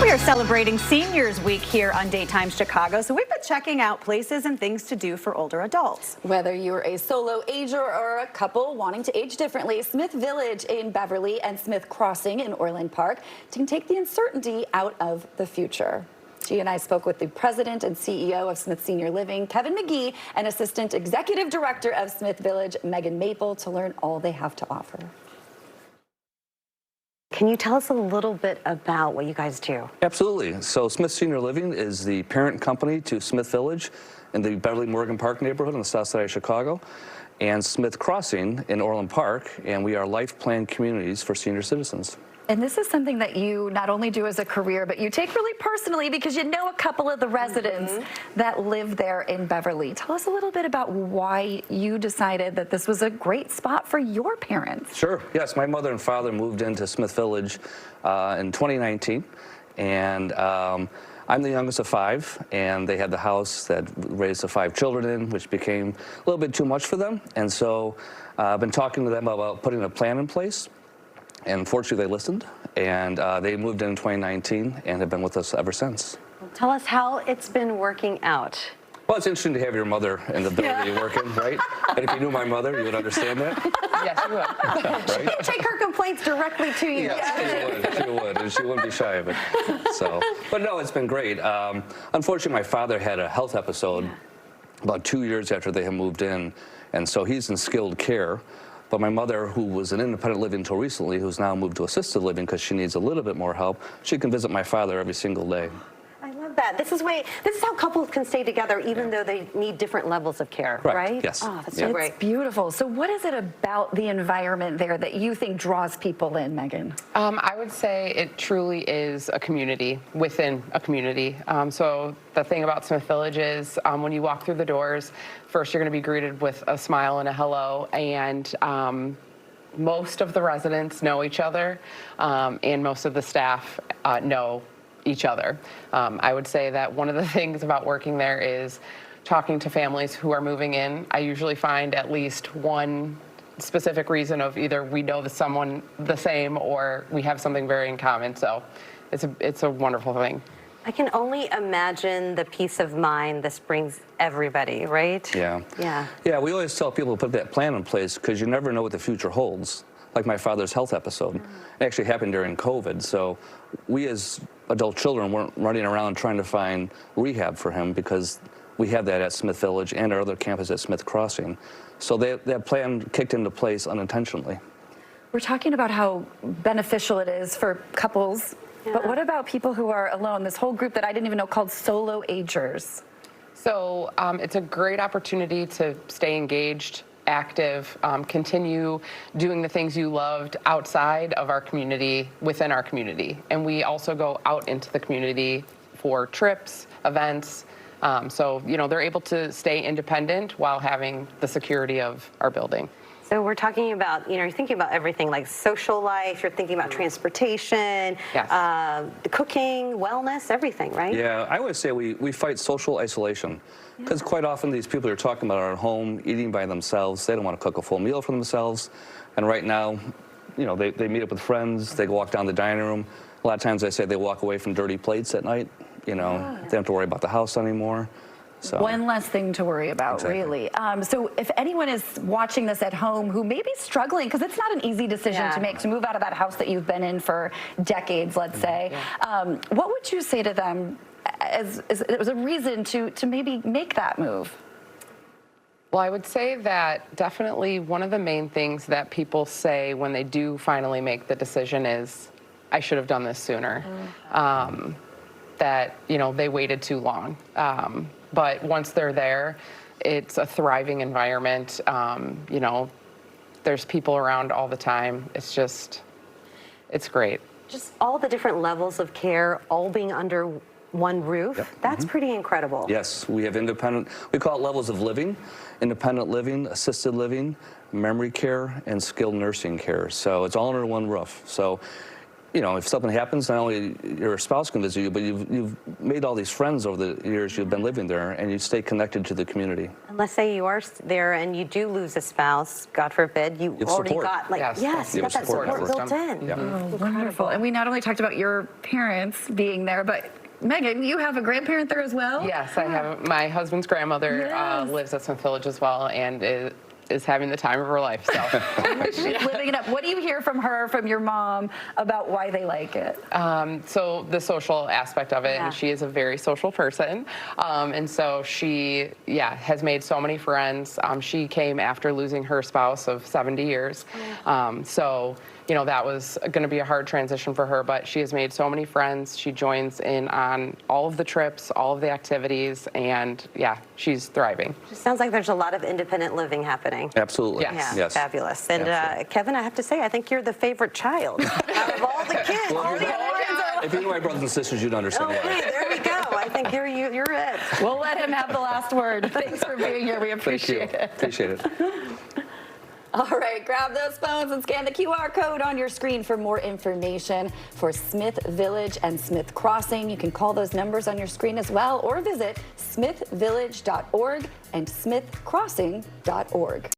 We are celebrating Seniors Week here on Daytime Chicago, so we've been checking out places and things to do for older adults. Whether you're a solo ager or a couple wanting to age differently, Smith Village in Beverly and Smith Crossing in Orland Park can take the uncertainty out of the future. G and I spoke with the president and CEO of Smith Senior Living, Kevin McGee, and assistant executive director of Smith Village, Megan Maple, to learn all they have to offer. Can you tell us a little bit about what you guys do? Absolutely. So Smith Senior Living is the parent company to Smith Village in the Beverly Morgan Park neighborhood on the south side of Chicago, and Smith Crossing in Orland Park, and we are life plan communities for senior citizens. And this is something that you not only do as a career, but you take really personally because you know a couple of the residents that live there in Beverly. Tell us a little bit about why you decided that this was a great spot for your parents. Sure. Yes, my mother and father moved into Smith Village in 2019, and I'm the youngest of five, and they had the house that raised the 5 children in, which became a little bit too much for them. And so I've been talking to them about putting a plan in place. And fortunately, they listened, and they moved in 2019 and have been with us ever since. Well, tell us how it's been working out. Well, it's interesting to have your mother in the building working, right? And if you knew my mother, you would understand that. Yes, you would. Right? Take her complaints directly to you. Yes, she would, and she wouldn't be shy of it. So, but no, it's been great. Unfortunately, my father had a health episode about 2 years after they had moved in, and so he's in skilled care. But my mother, who was in independent living until recently, who's now moved to assisted living because she needs a little bit more help, she can visit my father every single day. I love that. This is how couples can stay together even though they need different levels of care, Correct. right? Yes. Oh, that's so great. It's beautiful. So what is it about the environment there that you think draws people in, Megan? I would say it truly is a community within a community. So the thing about Smith Village is when you walk through the doors, first you're going to be greeted with a smile and a hello, and most of the residents know each other, and most of the staff know each other. I would say that one of the things about working there is talking to families who are moving in. I usually find at least one specific reason of either we know someone the same or we have something very in common. So it's a wonderful thing. I can only imagine the peace of mind this brings everybody, right? Yeah. Yeah. Yeah, we always tell people to put that plan in place because you never know what the future holds. Like my father's health episode. It actually happened during COVID, so we as adult children weren't running around trying to find rehab for him because we have that at Smith Village and our other campus at Smith Crossing. So that plan kicked into place unintentionally. We're talking about how beneficial it is for couples, but what about people who are alone? This whole group that I didn't even know called solo agers. So it's a great opportunity to stay engaged, active, continue doing the things you loved outside of our community, within our community. And we also go out into the community for trips, events. So, you know, they're able to stay independent while having the security of our building. So we're talking about, you're thinking about everything like social life, you're thinking about transportation, the cooking, wellness, everything, right? Yeah, I would say we fight social isolation because quite often these people you're talking about are at home eating by themselves. They don't want to cook a full meal for themselves. And right now, you know, they meet up with friends, they walk down the dining room. A lot of times they say they walk away from dirty plates at night. You know, they don't have to worry about the house anymore. So. One less thing to worry about, really. So if anyone is watching this at home who may be struggling, because it's not an easy decision to make, to move out of that house that you've been in for decades, let's say, what would you say to them as a reason to maybe make that move? Well, I would say that definitely one of the main things that people say when they do finally make the decision is, I should have done this sooner. That, you know, they waited too long. But once they're there, it's a thriving environment. You know, there's people around all the time. It's great. Just all the different levels of care, all being under one roof. That's pretty incredible. Yes, we have independent, we call it levels of living, independent living, assisted living, memory care, and skilled nursing care. So it's all under one roof. So you know, if something happens, not only your spouse can visit you, but you've made all these friends over the years you've been living there, and you stay connected to the community. And let's say you are there and you do lose a spouse, God forbid, you It's already support. got, like, Yes. you got that support support network. built in. Yeah. Wonderful. And we not only talked about your parents being there, but Megan, you have a grandparent there as well? Yes, I have. My husband's grandmother Yes. lives at Smith Village as well, and is having the time of her life. So. She's living it up. What do you hear from her, from your mom, about why they like it? So the social aspect of it, Yeah. and she is a very social person, and so she, has made so many friends. She came after losing her spouse of 70 years, so you know that was going to be a hard transition for her. But she has made so many friends. She joins in on all of the trips, all of the activities, and she's thriving. It sounds like there's a lot of independent living happening. Absolutely. Yes. Yeah, Yes. fabulous. And Absolutely. Kevin, I have to say, I think you're the favorite child out of all the kids. Well, All the other kids are If you knew my brothers and sisters, you'd understand why. okay, there we go. I think you're it. We'll let him have the last word. Thanks for being here. We Thank you. appreciate it. Appreciate it. All right, grab those phones and scan the QR code on your screen for more information for Smith Village and Smith Crossing. You can call those numbers on your screen as well, or visit smithvillage.org and smithcrossing.org.